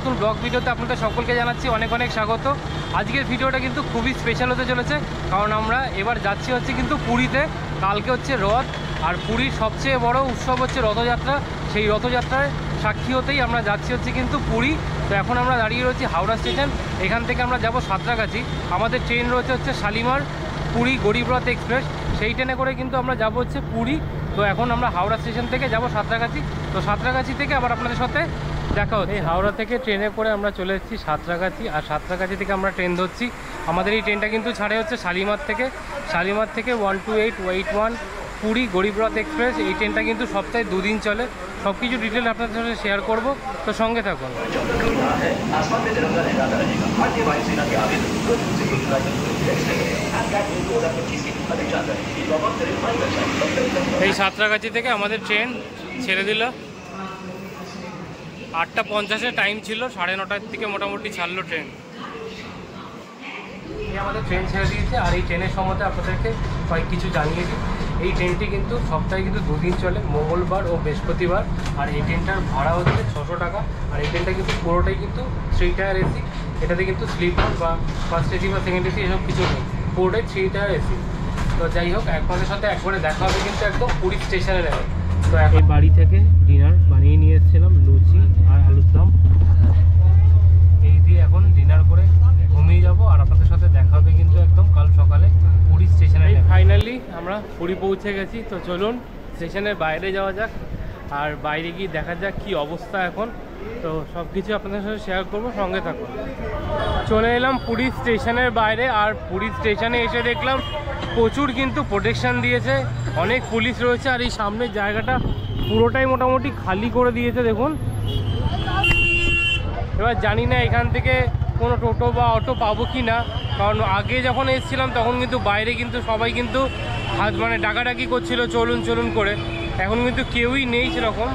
নতুন ব্লগ ভিডিওতে আপনাদের সকলকে জানাচ্ছি অনেক অনেক স্বাগত। আজকের ভিডিওটা কিন্তু খুবই স্পেশাল হতে চলেছে, কারণ আমরা এবার যাচ্ছি হচ্ছে কিন্তু পুরীতে। কালকে হচ্ছে রথ, আর পুরীর সবচেয়ে বড় উৎসব হচ্ছে রথযাত্রা। সেই রথযাত্রায় সাক্ষী হতেই আমরা যাচ্ছি হচ্ছে কিন্তু পুরী। তো এখন আমরা দাঁড়িয়ে রয়েছি হাওড়া স্টেশন। এখান থেকে আমরা যাব সাঁতরাগাছি। আমাদের ট্রেন রয়েছে হচ্ছে শালিমার পুরী গরিব রথ এক্সপ্রেস, সেই ট্রেনে করে কিন্তু আমরা যাব হচ্ছে পুরী। তো এখন আমরা হাওড়া স্টেশন থেকে যাব সাঁতরাগাছি। তো সাঁতরাগাছি থেকে আবার আপনাদের সাথে দেখা হচ্ছে। এই হাওড়া থেকে ট্রেনে করে আমরা চলে এসেছি সাঁতরাগাছি, আর সাঁতরাগাছি থেকে আমরা ট্রেন ধরছি। আমাদের এই ট্রেনটা কিন্তু ছাড়ে হচ্ছে শালিমার থেকে। শালিমার থেকে 12881 পুরী গরিব রথ এক্সপ্রেস। এই ট্রেনটা কিন্তু সপ্তাহে 2 দিন চলে। সব কিছু ডিটেল আপনাদের সাথে শেয়ার করব, তো সঙ্গে থাকুন। এই সাঁতরাগাছি থেকে আমাদের ট্রেন ছেড়ে দিল 8:50-এর টাইম ছিল, 9:30 থেকে মোটামুটি ছাড়লো ট্রেন। আমাদের ট্রেন ছেড়ে দিয়েছে, আর এই ট্রেনের সম্বন্ধে আপনাদেরকে কয়েক কিছু জানিয়ে দিই। এই ট্রেনটি কিন্তু সপ্তাহে কিন্তু 2 দিন চলে, মঙ্গলবার ও বৃহস্পতিবার। আর এই ট্রেনটার ভাড়া হচ্ছে 600 টাকা। আর এই ট্রেনটা কিন্তু পুরোটাই কিন্তু 3 টায়ার এসি। এটাতে কিন্তু স্লিপার বা ফার্স্ট এসি বা সেকেন্ড এসি এসব কিছু নেই, পুরোটাই 3 টায়ার এসি। তো যাই হোক, আপনাদের সাথে একবারে দেখা হবে কিন্তু একদম পুরী স্টেশনে নেবে। তো এই বাড়ি থেকে ডিনার বানিয়ে নিয়ে এসেছিলাম, লুচি আর আলুর দম। এই দিয়ে এখন ডিনার করে ঘুমিয়ে যাবো, আর আপনাদের সাথে দেখা হবে কিন্তু একদম কাল সকালে পুরী স্টেশনে। ফাইনালি আমরা পুরী পৌঁছে গেছি। তো চলুন স্টেশনের বাইরে যাওয়া যাক, আর বাইরে গিয়ে দেখা যাক কি অবস্থা এখন। তো সব কিছু আপনাদের সাথে শেয়ার করবো, সঙ্গে থাকুন। চলে এলাম পুরী স্টেশনের বাইরে, আর পুরী স্টেশনে এসে দেখলাম প্রচুর কিন্তু প্রোটেকশন দিয়েছে, অনেক পুলিশ রয়েছে। আর এই সামনের জায়গাটা পুরোটাই মোটামুটি খালি করে দিয়েছে দেখুন। এবার জানি না এখান থেকে কোনো টোটো বা অটো পাবো কি না, কারণ আগে যখন এসেছিলাম তখন কিন্তু বাইরে কিন্তু সবাই কিন্তু ডাকাডাকি করছিল চলুন চলুন করে। এখন কিন্তু কেউই নেই সেরকম,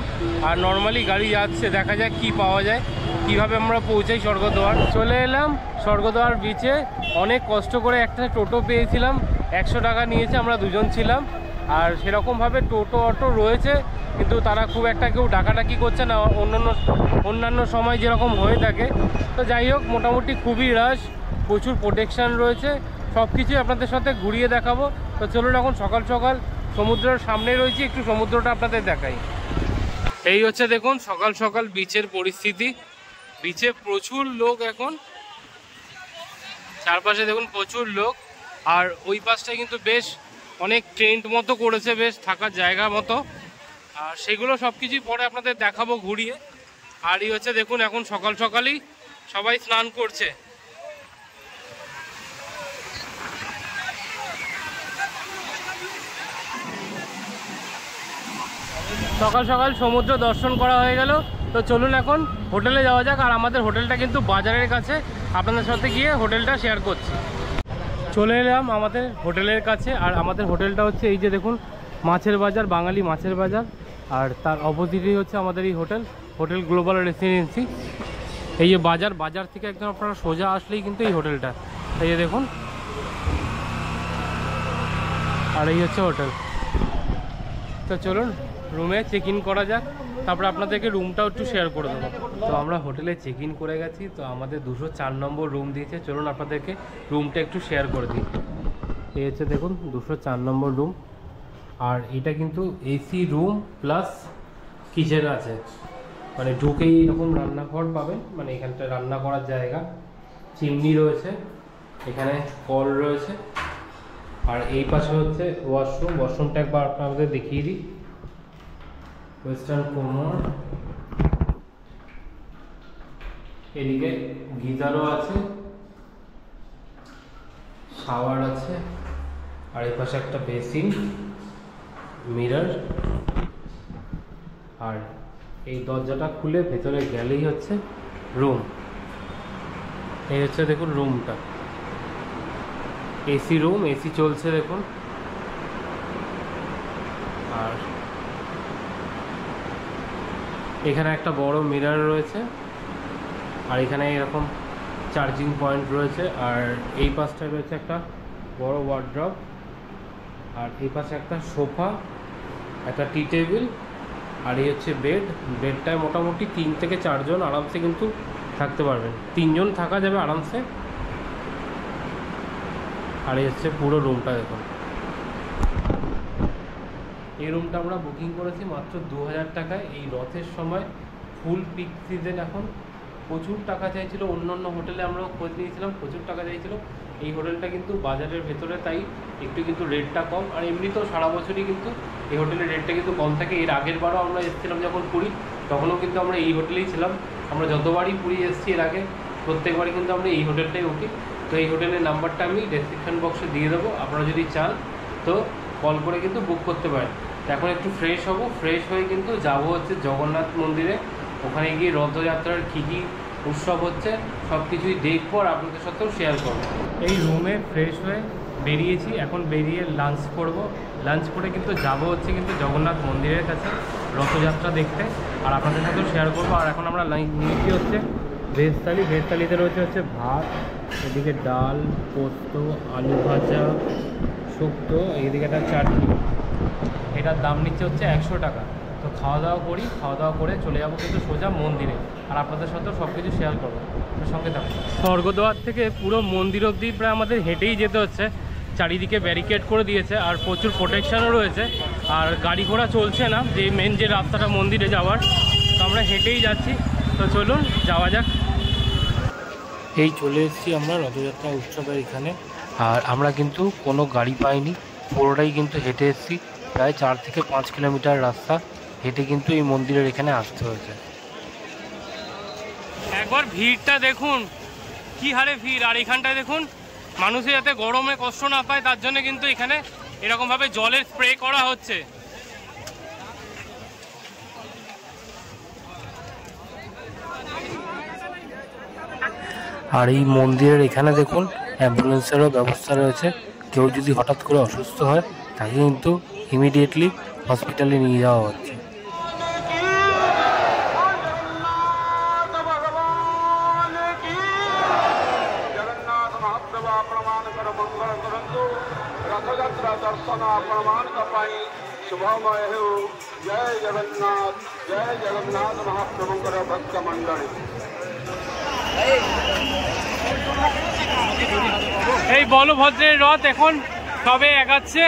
আর নর্মালি গাড়ি যাচ্ছে। দেখা যাক কি পাওয়া যায়, কিভাবে আমরা পৌঁছাই স্বর্গদ্বার। চলে এলাম স্বর্গদ্বার বিচে। অনেক কষ্ট করে একটা টোটো পেয়েছিলাম, 100 টাকা নিয়েছে, আমরা 2 জন ছিলাম। আর সেরকমভাবে টোটো অটো রয়েছে, কিন্তু তারা খুব একটা কেউ ডাকাডাকি করছে না অন্যান্য সময় যেরকম হয়ে থাকে। তো যাই হোক, মোটামুটি খুবই রাশ, প্রচুর প্রোটেকশান রয়েছে। সব কিছুই আপনাদের সাথে ঘুরিয়ে দেখাবো। তো চলুন, এখন সকাল সকাল সমুদ্রের সামনে রয়েছি, একটু সমুদ্রটা আপনাদের দেখাই। এই হচ্ছে দেখুন সকাল সকাল বিচের পরিস্থিতি। বিচে প্রচুর লোক এখন, চারপাশে দেখুন প্রচুর লোক। আর ওই পাশটায় কিন্তু বেশ অনেক টেন্ট মতো করেছে, বেশ থাকার জায়গা মতো। আর সেগুলো সব কিছুই পরে আপনাদের দেখাবো ঘুরিয়ে। আর এই হচ্ছে দেখুন এখন সকাল সকালই সবাই স্নান করছে। সকাল সকাল সমুদ্র দর্শন করা হয়ে গেল। তো চলুন এখন হোটেলে যাওয়া যাক। আর আমাদের হোটেলটা কিন্তু বাজারের কাছে, আপনাদের সাথে গিয়ে হোটেলটা শেয়ার করছি। চলে এলাম আমাদের হোটেলের কাছে, আর আমাদের হোটেলটা হচ্ছে এই যে দেখুন মাছের বাজার, বাঙালি মাছের বাজার। আর তার অপোজিটেই হচ্ছে আমাদের এই হোটেল গ্লোবাল রেসিডেন্সি। এই যে বাজার থেকে একদম আপনারা সোজা আসলেই কিন্তু এই হোটেলটা, এই যে দেখুন। আর এই হচ্ছে হোটেল। তো চলুন রুমে চেক ইন করা যাক, তারপরে আপনাদেরকে রুমটাও একটু শেয়ার করে দেবো। তো আমরা হোটেলে চেক ইন করে গেছি। তো আমাদের 204 নম্বর রুম দিয়েছে। চলুন আপনাদেরকে রুমটা একটু শেয়ার করে দিই। এই হচ্ছে দেখুন 204 নম্বর রুম। আর এটা কিন্তু এসি রুম প্লাস কিচেন আছে, মানে ঢুকেই এরকম রান্নাঘর পাবেন, মানে এখানটা রান্না করার জায়গা, চিমনি রয়েছে, এখানে কল রয়েছে। আর এই পাশে হচ্ছে ওয়াশরুমটা একবার আপনাদের দেখিয়ে দিই। ওয়েস্টার্ন কর্নার, এদিকে গিজারও আছে, শাওয়ার আছে, আর এই পাশে একটা বেসিন, মিরর। আর এই দরজাটা খুলে ভেতরে গেলেই হচ্ছে রুম। এই হচ্ছে দেখুন রুমটা, এসি রুম, এসি চলছে দেখুন। আর এখানে একটা বড় মিরর রয়েছে, আর এখানে এরকম চার্জিং পয়েন্ট রয়েছে। আর এই পাশটায় রয়েছে একটা বড় ওয়ার্ড্রপ, আর এই পাশে একটা সোফা, একটা টি টেবিল। আর এই হচ্ছে বেডটায় মোটামুটি 3 থেকে 4 জন আরামসে কিন্তু থাকতে পারবেন, 3 জন থাকা যাবে আরামসে। আর এই হচ্ছে পুরো রুমটা দেখুন। এই রুমটা আমরা বুকিং করেছি মাত্র 2000 টাকায়। এই রথের সময় ফুল পিক সিজন, এখন প্রচুর টাকা চাইছিল। অন্য হোটেলে আমরাও খোঁজ নিয়েছিলাম, প্রচুর টাকা চাইছিল। এই হোটেলটা কিন্তু বাজারের ভেতরে, তাই একটু কিন্তু রেটটা কম। আর এমনিতেও সারা বছরই কিন্তু এই হোটেলের রেটটা কিন্তু কম থাকে। এর আগের বারও আমরা এসেছিলাম যখন পুরী, তখনও কিন্তু আমরা এই হোটেলেই ছিলাম। আমরা যতবারই পুরী এসেছি এর আগে, প্রত্যেকবারই কিন্তু আমরা এই হোটেলটাই উঠি। তো এই হোটেলের নাম্বারটা আমি ডেসক্রিপশন বক্সে দিয়ে দেবো, আপনারা যদি চান তো কল করে কিন্তু বুক করতে পারেন। এখন একটু ফ্রেশ হব, ফ্রেশ হয়ে কিন্তু যাব হচ্ছে জগন্নাথ মন্দিরে। ওখানে গিয়ে রথযাত্রার কী কী উৎসব হচ্ছে সব কিছুই দেখবো আর আপনাদের সাথেও শেয়ার করবো। এই রুমে ফ্রেশ হয়ে বেরিয়েছি, এখন বেরিয়ে লাঞ্চ করব। লাঞ্চ করে কিন্তু যাব হচ্ছে কিন্তু জগন্নাথ মন্দিরের কাছে রথযাত্রা দেখতে, আর আপনাদের সাথেও শেয়ার করবো। আর এখন আমরা নিয়েছি হচ্ছে ভেজ থালি। ভেজ থালিতে রয়েছে হচ্ছে ভাত, এদিকে ডাল, পোস্ত, আলু ভাজা, শুক্তো, এইদিকে একটা চাটনি। এটার দাম নিচ্ছে হচ্ছে 100 টাকা। তো খাওয়া দাওয়া করি, খাওয়া দাওয়া করে চলে যাবো কিন্তু সোজা মন্দিরে, আর আপনাদের সাথেও সব কিছু শেয়ার করবো, সঙ্গে থাকবো। স্বর্গদ্বার থেকে পুরো মন্দির অবধি প্রায় আমাদের হেঁটেই যেতে হচ্ছে। চারিদিকে ব্যারিকেড করে দিয়েছে আর প্রচুর প্রোটেকশানও রয়েছে, আর গাড়ি ঘোড়া চলছে না, যে মেন যে রাস্তাটা মন্দিরে যাওয়ার। তো আমরা হেঁটেই যাচ্ছি, তো চলুন যাওয়া যাক। এই চলে এসেছি আমরা রথযাত্রা উৎসবের এখানে, আর আমরা কিন্তু কোনো গাড়ি পাইনি, পুরোটাই কিন্তু হেঁটে এসেছি। প্রায় 4 থেকে 5 কিলোমিটার রাস্তা হেঁটে কিন্তু এই মন্দিরের এখানে আসতে হয়েছে। একবার ভিড়টা দেখুন, কি হারে ভিড়। আর এখানটায় দেখুন, মানুষে যাতে গরমে কষ্ট না পায় তার জন্য কিন্তু এখানে এরকমভাবে জলের স্প্রে করা হচ্ছে। আর এই মন্দিরের এখানে দেখুন অ্যাম্বুলেন্সেরও ব্যবস্থা রয়েছে। কেউ যদি হঠাৎ করে অসুস্থ হয় তাকে কিন্তু ইমিডিয়েটলি হসপিটালে নিয়ে যাওয়া হচ্ছে। रथयात्रा दर्शन प्रमाण शुभमय हो। जय जगन्नाथ महाप्रभुंकर भक्त मंडली। এই বলভদ্রের রথ এখন সবে এগাচ্ছে।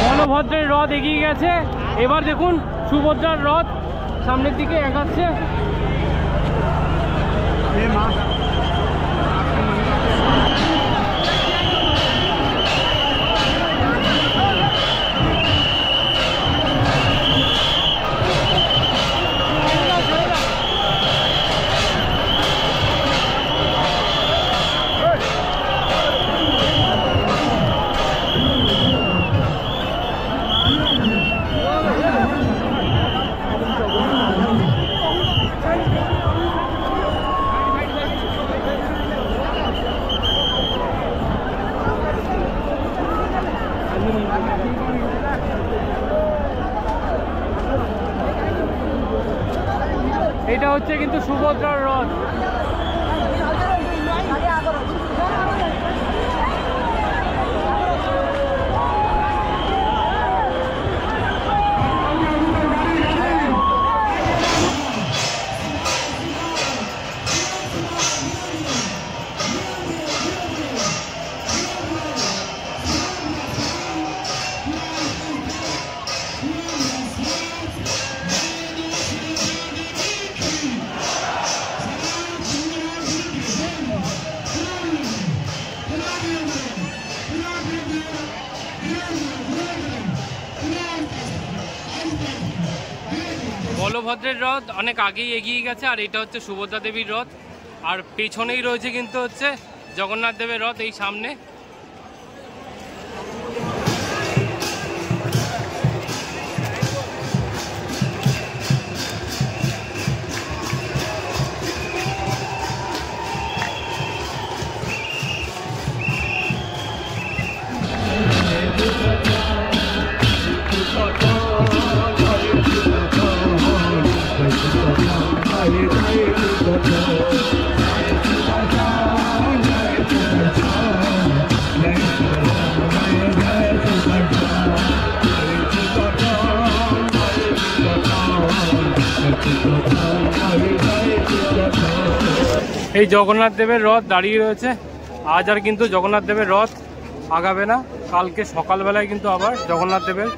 বলভদ্রের রথ এগিয়ে গেছে, এবার দেখুন সুভদ্রার রথ সামনের দিকে এগাচ্ছে। হচ্ছে কিন্তু সুভদ্রার রথ। বলভদ্রের রথ অনেক আগেই এগিয়ে গেছে, আর এটা হচ্ছে সুভদ্রা দেবীর রথ, আর পেছনেই রয়েছে কিন্তু হচ্ছে জগন্নাথ দেবের রথ এই সামনে। এই জগন্নাথ দেবের রথ দাঁড়িয়ে রয়েছে। আজ আর কিন্তু জগন্নাথ দেবের রথ আগাবে না, কালকে সকালবেলায় কিন্তু আবার জগন্নাথ দেবের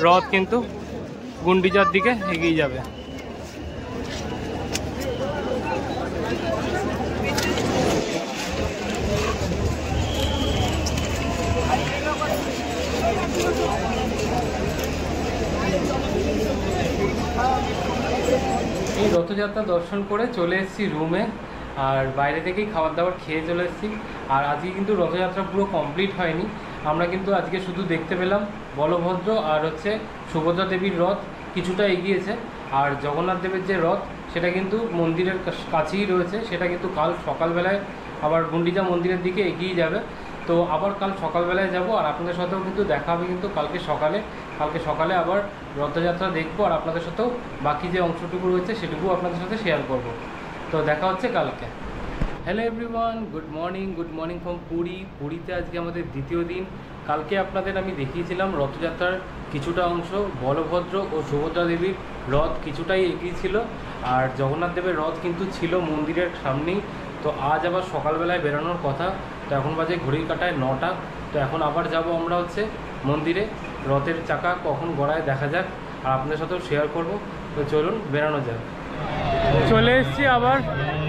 রথ কিন্তু গুন্ডিচার দিকে এগিয়ে যাবে। এই রথযাত্রা দর্শন করে চলে এসেছি রুমে, আর বাইরে থেকেই খাবার দাবার খেয়ে চলে এসেছি। আর আজকে কিন্তু রথযাত্রা পুরো কমপ্লিট হয়নি, আমরা কিন্তু আজকে শুধু দেখতে পেলাম বলভদ্র আর হচ্ছে সুভদ্রা দেবীর রথ কিছুটা এগিয়েছে, আর জগন্নাথ দেবের যে রথ সেটা কিন্তু মন্দিরের কাছেই রয়েছে, সেটা কিন্তু কাল সকালবেলায় আবার গুন্ডিচা মন্দিরের দিকে এগিয়ে যাবে। তো আবার কাল সকালবেলায় যাব, আর আপনাদের সাথেও কিন্তু দেখা হবে কিন্তু কালকে সকালে আবার রথযাত্রা দেখবো, আর আপনাদের সাথেও বাকি যে অংশটুকু রয়েছে সেটুকু আপনাদের সাথে শেয়ার করব। তো দেখা হচ্ছে কালকে। Hello everyone, good morning from পুরীতে আজকে আমাদের দ্বিতীয় দিন। কালকে আপনাদের আমি দেখিয়েছিলাম রথযাত্রার কিছুটা অংশ, বলভদ্র ও সুভদ্রা দেবীর রথ কিছুটাই এগিয়েছিল, আর জগন্নাথ দেবের রথ কিন্তু ছিল মন্দিরের সামনেই। তো আজ আবার সকালবেলায় বেরোনোর কথা, তো এখন বাজে ঘড়ির কাঁটায় 9টা। তো এখন আবার যাব আমরা হচ্ছে মন্দিরে, রথের চাকা কখন গড়ায় দেখা যাক, আর আপনাদের সাথেও শেয়ার করব। তো চলুন বেরানো যাক। চলে এসেছি আবার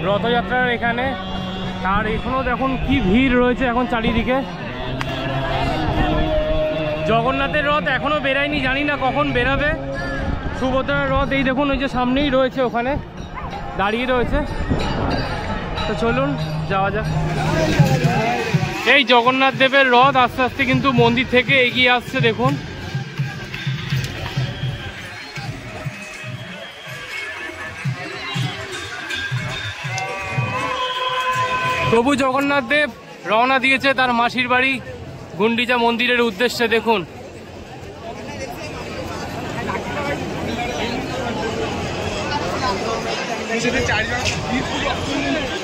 রথযাত্রার এখানে, আর এখনও দেখুন কি ভিড় রয়েছে এখন চারিদিকে। জগন্নাথের রথ এখনও বেরায়নি, জানি না কখন বেরাবে। সুভদ্রার রথ এই দেখুন ওই যে সামনেই রয়েছে, ওখানে দাঁড়িয়ে রয়েছে। তো চলুন যাওয়া যাক। এই জগন্নাথ দেবের রথ আস্তে আস্তে কিন্তু মন্দির থেকে এগিয়ে আসছে, দেখুন। প্রভু জগন্নাথ দেব রওনা দিয়েছে তার মাসির বাড়ি গুন্ডিচা মন্দিরের উদ্দেশ্যে, দেখুন।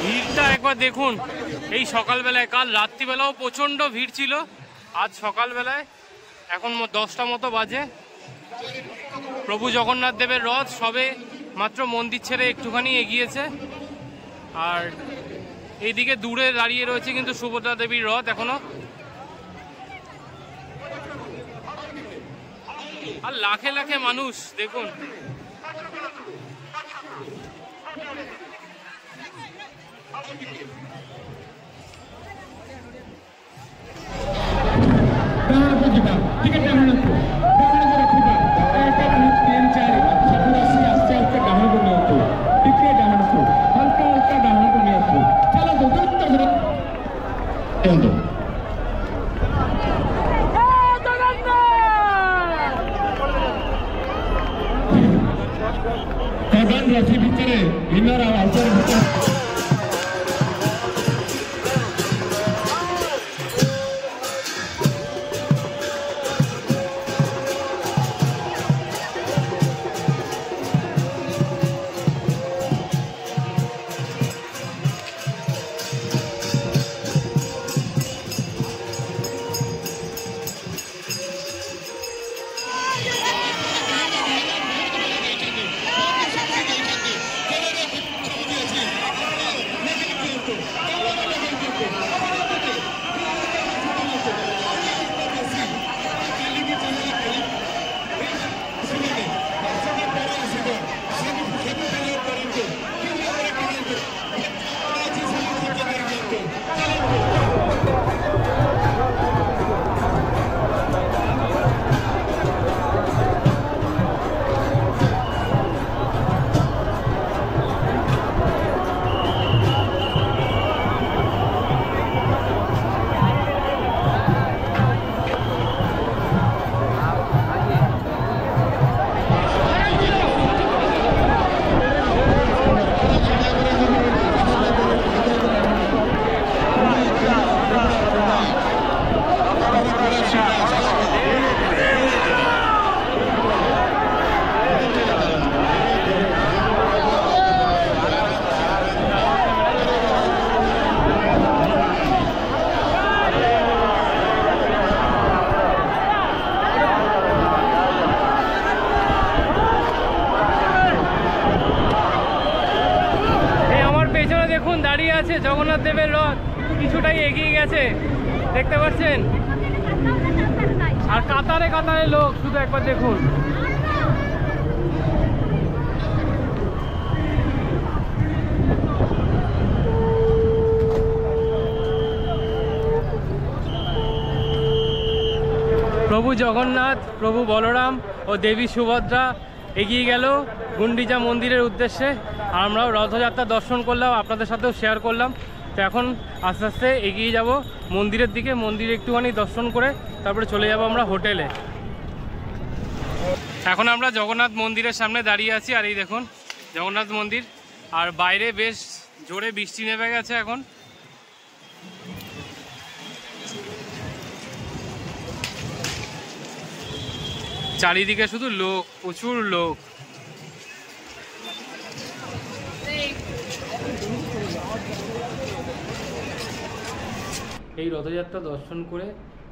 ভিড়টা একবার দেখুন, এই সকালবেলায়, কাল রাত্রিবেলাও প্রচণ্ড ভিড় ছিল, আজ সকালবেলায় এখন 10টা মতো বাজে। প্রভু জগন্নাথ দেবের রথ সবে মাত্র মন্দির ছেড়ে একটুখানি এগিয়েছে, আর এইদিকে দূরে দাঁড়িয়ে রয়েছে কিন্তু সুভদ্রা দেবীর রথ এখনো। আর লাখে লাখে মানুষ দেখুন। ভিতরে ইনারা আচার গেছে জগন্নাথ দেবের রথ, কিছুটাই এগিয়ে গেছে দেখতে পাচ্ছেন। আর কাতারে কাতারে লোক, শুধু একবার দেখুন। প্রভু জগন্নাথ, প্রভু বলরাম ও দেবী সুভদ্রা এগিয়ে গেল গুন্ডিচা মন্দিরের উদ্দেশ্যে। আর আমরাও রথযাত্রা দর্শন করলাম, আপনাদের সাথেও শেয়ার করলাম। তো এখন আস্তে আস্তে এগিয়ে যাব মন্দিরের দিকে। মন্দির একটুখানি দর্শন করে তারপরে চলে যাব আমরা হোটেলে। এখন আমরা জগন্নাথ মন্দিরের সামনে দাঁড়িয়ে আছি। আর এই দেখুন জগন্নাথ মন্দির, আর বাইরে বেশ জোরে বৃষ্টি নেমে গেছে এখন। চারিদিকে শুধু লোক, প্রচুর লোক। এই রথযাত্রা দর্শন করে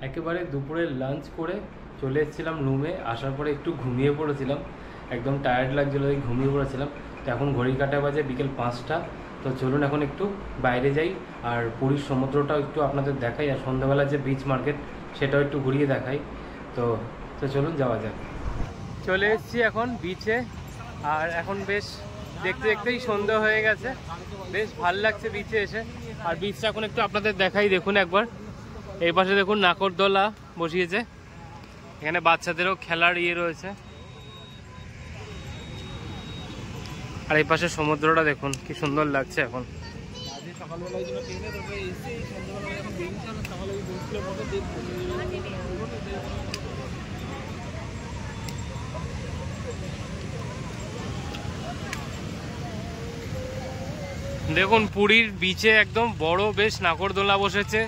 একেবারে দুপুরের লাঞ্চ করে চলে এসেছিলাম রুমে। আসার পরে একটু ঘুমিয়ে পড়েছিলাম, একদম টায়ার্ড লাগছিলো, তাই ঘুমিয়ে পড়েছিলাম। তো এখন ঘড়ি কাটা বাজে বিকেল 5টা। তো চলুন এখন একটু বাইরে যাই, আর পুরীর সমুদ্রটাও একটু আপনাদের দেখাই, আর সন্ধ্যাবেলা যে বিচ মার্কেট সেটাও একটু ঘুরিয়ে দেখাই। তো চলুন যাওয়া যাক। চলে এসেছি এখন বিচে, আর এখন বেশ দেখতে দেখতেই সন্ধ্যা হয়ে গেছে। বেশ ভাল লাগছে বিচে এসে। আর বিচটা এখন একটু আপনাদের দেখাই, দেখুন একবার। এই পাশে দেখুন নাকরদোলা বসিয়েছে, এখানে বাচ্চাদেরও খেলার ইয়ে রয়েছে। আর এই পাশে সমুদ্রটা দেখুন কি সুন্দর লাগছে এখন। দেখুন পুরীর বিচে একদম বড় বেশ নাকরদোলা বসেছে,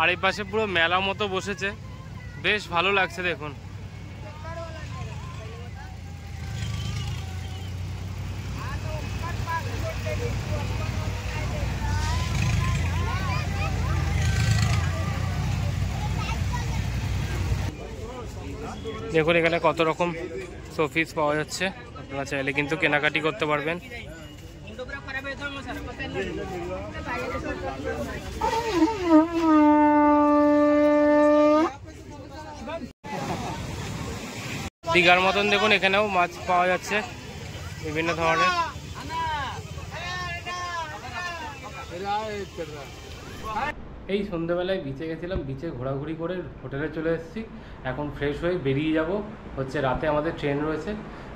আর এই পাশে পুরো মেলা মতো বসেছে, বেশ ভালো লাগছে দেখুন। দেখুন এখানে কত রকম শোপিস পাওয়া যাচ্ছে, আপনারা চাইলে কিন্তু কেনাকাটি করতে পারবেন। দীঘার মতন দেখুন এখানেও মাছ পাওয়া যাচ্ছে বিভিন্ন ধরনের। এই সন্ধ্যেবেলায় বিচে গেছিলাম, বিচে ঘোরাঘুরি করে হোটেলে চলে এসেছি। এখন ফ্রেশ হয়ে বেরিয়ে যাব, হচ্ছে রাতে আমাদের ট্রেন রয়েছে।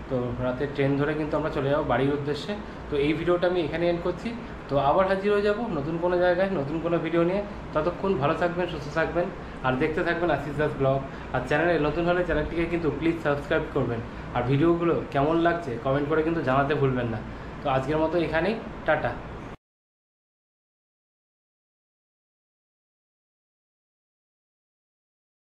তো রাতে ট্রেন ধরে কিন্তু আমরা চলে যাবো বাড়ির উদ্দেশ্যে। তো এই ভিডিওটা আমি এখানে এন্ড করছি। তো আবার হাজির হয়ে যাব নতুন কোনো জায়গায় নতুন কোনো ভিডিও নিয়ে। ততক্ষণ ভালো থাকবেন, সুস্থ থাকবেন, আর দেখতে থাকবেন আশিস দাস ব্লগ। আর চ্যানেলে নতুন হলে চ্যানেলটিকে কিন্তু প্লিজ সাবস্ক্রাইব করবেন। আর ভিডিওগুলো কেমন লাগছে কমেন্ট করে কিন্তু জানাতে ভুলবেন না। তো আজকের মতো এখানেই, টাটা।